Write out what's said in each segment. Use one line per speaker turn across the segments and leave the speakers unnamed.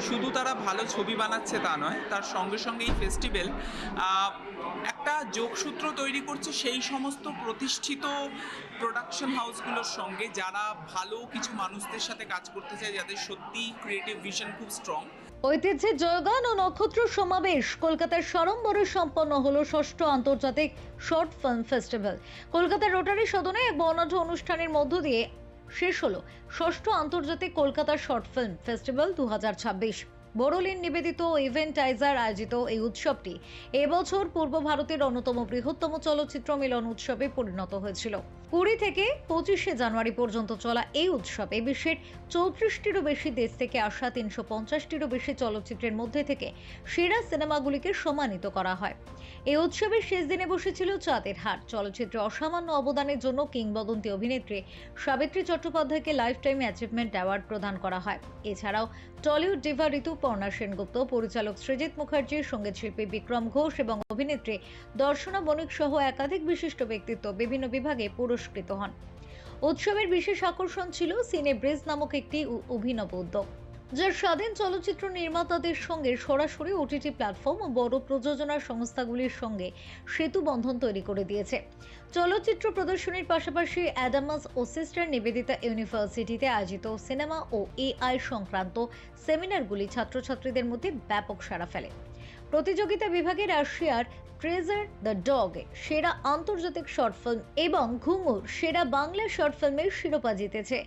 শুধু তারা ভালো ছবি বানাচ্ছে তা নয়, তার সঙ্গে সঙ্গে এই ফেস্টিভ্যাল একটা যোগসূত্র তৈরি করছে সেই সমস্ত প্রতিষ্ঠিত প্রোডাকশন হাউসগুলোর সঙ্গে, যারা ভালো কিছু মানুষদের সাথে কাজ করতে চায়, যাদের সত্যি ক্রিয়েটিভ ভিশন খুব স্ট্রং।
ঐতিহ্যের জয়গান ও নক্ষত্র সমাবেশ কলকাতার সাড়ম্বরে সম্পন্ন হলো ষষ্ঠ আন্তর্জাতিক শর্ট ফিল্ম ফেস্টিভ্যাল। কলকাতার রোটারি সদনে এক বর্ণাঢ্য অনুষ্ঠানের মধ্য দিয়ে শেষ হলো ষষ্ঠ আন্তর্জাতিক Kolkata short film festival 2026। Boroline নিবেদিত ইভেন্টাইজার আয়োজিত এই উৎসবটি এবছর পূর্ব ভারতের অন্যতম বৃহত্তম চলচ্চিত্র মিলন উৎসবে পরিণত হয়েছিল। 20 থেকে 25 জানুয়ারি পর্যন্ত চলা এই উৎসবে বিশ্বের 34টিরও বেশি দেশ থেকে আসা 350টিরও বেশি চলচ্চিত্রের মধ্যে থেকে সেরা সিনেমাগুলিকে সম্মানিত করা হয়। এই উৎসবের শেষ দিনে বসেছিল চাঁদের হাট। চলচ্চিত্রে অসামান্য অবদানের জন্য কিংবদন্তি অভিনেত্রী সাবিত্রী চট্টোপাধ্যায়কে লাইফ টাইম অ্যাচিভমেন্ট অ্যাওয়ার্ড প্রদান করা হয়। এছাড়াও টলিউড ডিভা ঋতুপর্ণা সেনগুপ্ত, পরিচালক সৃজিত মুখার্জি, সঙ্গীতশিল্পী বিক্রম ঘোষ এবং অভিনেত্রী দর্শনা বণিক সহ একাধিক বিশিষ্ট ব্যক্তিত্ব বিভিন্ন বিভাগে পুরস্কৃত হন। উৎসবের বিশেষ আকর্ষণ ছিল সিনে ব্রিজ নামক একটি অভিনব উদ্যোগ, যার স্বাধীন চলচ্চিত্র নির্মাতাদের সঙ্গে সরাসরি ওটিটি প্ল্যাটফর্ম ও বড় প্রযোজনা সংস্থাগুলির সঙ্গে সেতু বন্ধন তৈরি করে দিয়েছে। চলচ্চিত্র প্রদর্শনীর পাশাপাশি অ্যাডামাস ও সিস্টার নিবেদিতা ইউনিভার্সিটিতে আয়োজিত সিনেমা ও এআই সংক্রান্ত সেমিনারগুলি ছাত্রছাত্রীদের মধ্যে ব্যাপক সাড়া ফেলে। প্রতিযোগিতা বিভাগে রাশিয়ার ট্রেজার দ্য ডগ সেরা আন্তর্জাতিক শর্ট ফিল্ম এবং ঘুঙুর সেরা বাংলা শর্ট ফিল্মের শিরোপা জিতেছে।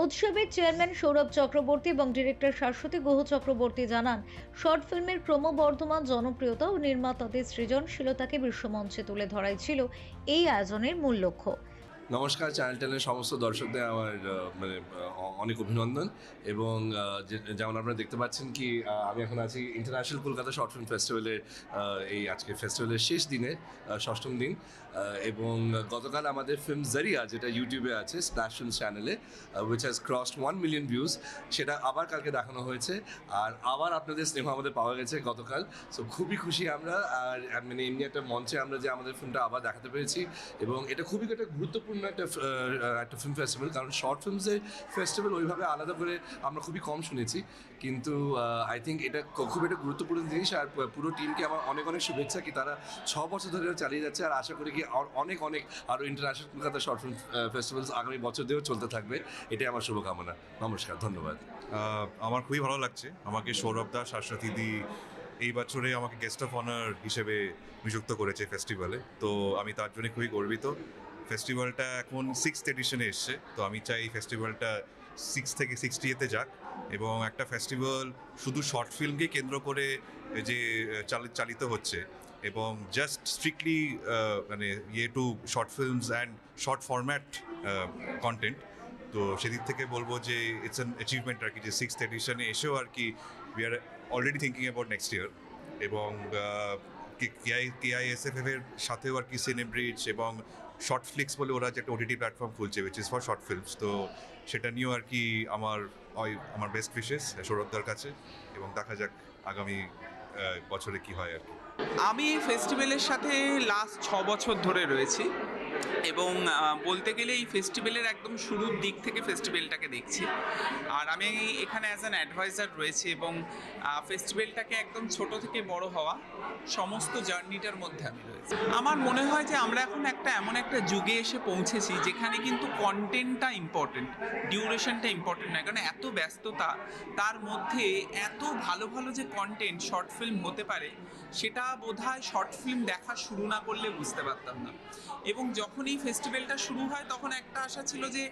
উৎসবের চেয়ারম্যান সৌরভ চক্রবর্তী এবং ডিরেক্টর শাশ্বতী গুহ চক্রবর্তী জানান, শর্ট ফিল্মের ক্রমবর্ধমান জনপ্রিয়তা ও নির্মাতাদের সৃজনশীলতাকে বিশ্বমঞ্চে তুলে ধরাই ছিল এই আয়োজনের মূল লক্ষ্য।
নমস্কার, চ্যানেল টেনের সমস্ত দর্শকদের আমার অনেক অভিনন্দন। এবং যেমন আপনারা দেখতে পাচ্ছেন কি আমি এখন আছি ইন্টারন্যাশনাল কলকাতা শর্ট ফিল্ম ফেস্টিভ্যালের এই আজকে ফেস্টিভ্যালের শেষ দিনে, ষষ্ঠম দিন। এবং গতকাল আমাদের ফিল্ম জারিয়া, যেটা ইউটিউবে আছে স্প্ল্যাশ ফিল্মস চ্যানেলে, which has crossed 1 million views, সেটা আবার কালকে দেখানো হয়েছে। আর আবার আপনাদের স্নেহ আমাদের পাওয়া গেছে গতকাল। সো খুবই খুশি আমরা। আর মানে এমনি একটা মঞ্চে আমরা যে আমাদের ফিল্মটা আবার দেখাতে পেরেছি, এবং এটা খুবই একটা গুরুত্বপূর্ণ একটা ফিল্ম ফেস্টিভ্যাল। কারণ শর্ট ফিল্মসের ফেস্টিভ্যাল ওইভাবে আলাদা করে আমরা খুবই কম শুনেছি, কিন্তু আই থিঙ্ক এটা খুব একটা গুরুত্বপূর্ণ জিনিস। আর পুরো টিমকে আমার অনেক অনেক শুভেচ্ছা কি তারা 6 বছর ধরে চালিয়ে যাচ্ছে। আর আশা করি কি অনেক অনেক আরও international Kolkata short film festivals আগামী বছর দিয়েও চলতে থাকবে, এটাই আমার শুভকামনা। নমস্কার, ধন্যবাদ।
আমার খুবই ভালো লাগছে। আমাকে সৌরভ দা, শাশ্বতীদি এই বছরে আমাকে গেস্ট অফ অনার হিসেবে নিযুক্ত করেছে ফেস্টিভ্যালে, তো আমি তার জন্য খুবই গর্বিত। ফেস্টিভ্যালটা এখন 6th এডিশনে এসছে, তো আমি চাই এই ফেস্টিভ্যালটা 6 থেকে 60-তে যাক, এবং একটা ফেস্টিভ্যাল শুধু শর্ট ফিল্মকে কেন্দ্র করে যে চালিত হচ্ছে, এবং জাস্ট স্ট্রিক্টলি মানে to short films and short format content. তো সেদিক থেকে বলবো যে ইটস অ্যান অ্যাচিভমেন্ট আর কি, যে 6th এডিশনে এসেও আর কি we are already thinking about next year. এবং KISFF এর সাথেও আর কি সিনেব্রিজ এবং শর্ট ফ্লিক্স বলে ওরা যে একটা ওটিটি প্ল্যাটফর্ম খুলছে which is for short films, তো সেটা নিয়েও আর কি আমার বেস্ট উইশেস সৌরভদার কাছে, এবং দেখা যাক আগামী বছরে কি হয় আর কি।
আমি এই ফেস্টিভ্যালের সাথে লাস্ট 6 বছর ধরে রয়েছি, এবং বলতে গেলে এই ফেস্টিভ্যালের একদম শুরুর দিক থেকে ফেস্টিভ্যালটাকে দেখছি। আর আমি এখানে অ্যাজ অ্যান অ্যাডভাইজার রয়েছি, এবং ফেস্টিভ্যালটাকে একদম ছোট থেকে বড় হওয়া সমস্ত জার্নিটার মধ্যে আমি রয়েছি। আমার মনে হয় যে আমরা এখন এমন একটা যুগে এসে পৌঁছেছি যেখানে কিন্তু কন্টেন্টটা ইম্পর্টেন্ট, ডিউরেশনটা ইম্পর্টেন্ট নয়। কারণ এত ব্যস্ততা, তার মধ্যে এত ভালো ভালো যে কন্টেন্ট শর্ট ফিল্ম হতে পারে, সেটা বোধহয় শর্ট ফিল্ম দেখা শুরু না করলে বুঝতে পারতাম না। এবং যখন এই ফেস্টিভ্যালটা শুরু হয় তখন একটা আশা ছিল যে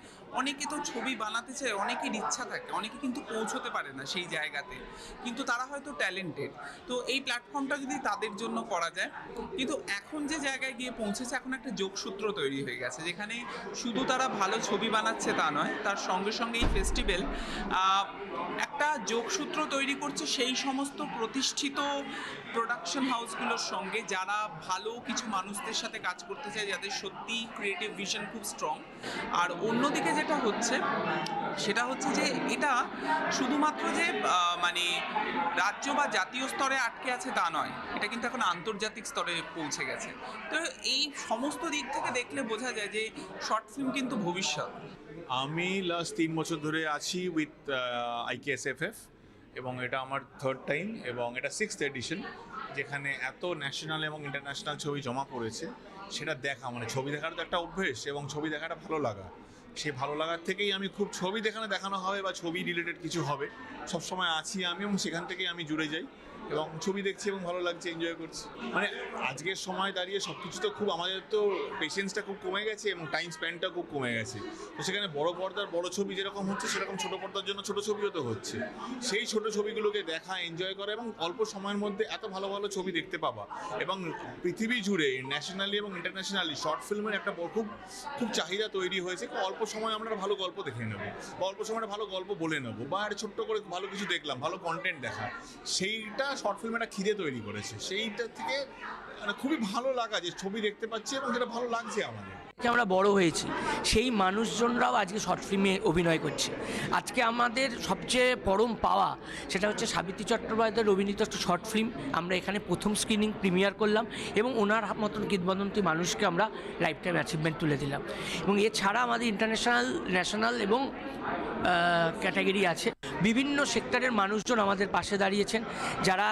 অনেকে তো ছবি বানাতে চায়, অনেকের ইচ্ছা থাকে, অনেকে কিন্তু পৌঁছতে পারে না সেই জায়গাতে, কিন্তু তারা হয়তো ট্যালেন্টেড। তো এই প্ল্যাটফর্মটা যদি তাদের জন্য করা যায়, কিন্তু এখন যে জায়গায় গিয়ে পৌঁছেছে, এখন একটা যোগসূত্র তৈরি হয়ে গেছে, যেখানে শুধু তারা ভালো ছবি বানাচ্ছে তা নয়, তার সঙ্গে সঙ্গে এই ফেস্টিভ্যাল একটা যোগসূত্র তৈরি করছে সেই সমস্ত প্রতিষ্ঠিত প্রোডাকশন হাউসগুলোর সঙ্গে, যারা ভালো কিছু মানুষদের সাথে কাজ করতে চায়, যাদের সত্যি ক্রিয়েটিভ ভিশন খুব স্ট্রং। আর অন্যদিকে যেটা হচ্ছে সেটা হচ্ছে যে এটা শুধুমাত্র যে মানে রাজ্য বা জাতীয় স্তরে আটকে আছে তা নয়, এটা কিন্তু এখন আন্তর্জাতিক স্তরে পৌঁছে গেছে। তো এই সমস্ত দিক থেকে দেখলে বোঝা যায় যে শর্ট ফিল্ম কিন্তু ভবিষ্যৎ।
আমি লাস্ট 3 বছর ধরে আছি উইথ IKSFF, এবং এটা আমার 3rd টাইম এবং এটা 6th এডিশন, যেখানে এত ন্যাশনাল এবং ইন্টারন্যাশনাল ছবি জমা পড়েছে সেটা দেখা, মানে ছবি দেখার তো একটা অভ্যেস এবং ছবি দেখাটা ভালো লাগা, সেই ভালো লাগার থেকেই আমি খুব ছবি দেখানো হবে বা ছবি রিলেটেড কিছু হবে সবসময় আছি আমি, এবং সেখান থেকেই আমি জুড়ে যাই এবং ছবি দেখছি এবং ভালো লাগছে, এনজয় করছি। মানে আজকের সময় দাঁড়িয়ে সব কিছু তো খুব, আমাদের তো পেশেন্সটা খুব কমে গেছে এবং টাইম স্প্যানটা খুব কমে গেছে, তো সেখানে বড় পর্দার বড় ছবি যেরকম হচ্ছে সেরকম ছোট পর্দার জন্য ছোট ছবিও তো হচ্ছে। সেই ছোট ছবিগুলোকে দেখা, এনজয় করা এবং অল্প সময়ের মধ্যে এত ভালো ভালো ছবি দেখতে পাওয়া, এবং পৃথিবী জুড়ে ন্যাশনালি এবং ইন্টারন্যাশনালি শর্ট ফিল্মের একটা খুব খুব চাহিদা তৈরি হয়েছে। অল্প সময় আমরা ভালো গল্প দেখে নেবো বা অল্প সময় ভালো গল্প বলে নেবো বা একটা ছোট্ট করে ভালো কিছু দেখলাম, ভালো কন্টেন্ট দেখা, সেইটা শর্ট ফিল্ম একটা খিদে তৈরি করেছে। সেইটা থেকে মানে খুবই ভালো লাগা যে ছবি দেখতে পাচ্ছি এবং যেটা ভালো লাগছে আমাদের।
আমরা বড় হয়েছি, সেই মানুষজনরাও আজকে শর্ট ফিল্মে অভিনয় করছে। আজকে আমাদের সবচেয়ে পরম পাওয়া সেটা হচ্ছে সাবিত্রী চট্টোপাধ্যায়ের অভিনীত একটা শর্ট ফিল্ম আমরা এখানে প্রথম স্ক্রিনিং প্রিমিয়ার করলাম এবং ওনার মতন কিংবদন্তি মানুষকে আমরা লাইফ টাইম অ্যাচিভমেন্ট তুলে দিলাম। এবং এছাড়া আমাদের ইন্টারন্যাশনাল, ন্যাশনাল এবং ক্যাটাগরি আছে। বিভিন্ন সেক্টরের মানুষজন আমাদের পাশে দাঁড়িয়েছেন, যারা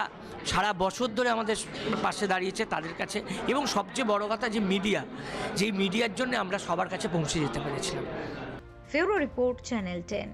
সারা বছর ধরে আমাদের পাশে দাঁড়িয়েছে তাদের কাছে, এবং সবচেয়ে বড় কথা যে মিডিয়া, যেই মিডিয়ার জন্য আমরা সবার কাছে পৌঁছে যেতে পেরেছিলাম।
ফেরো রিপোর্ট, চ্যানেল 10।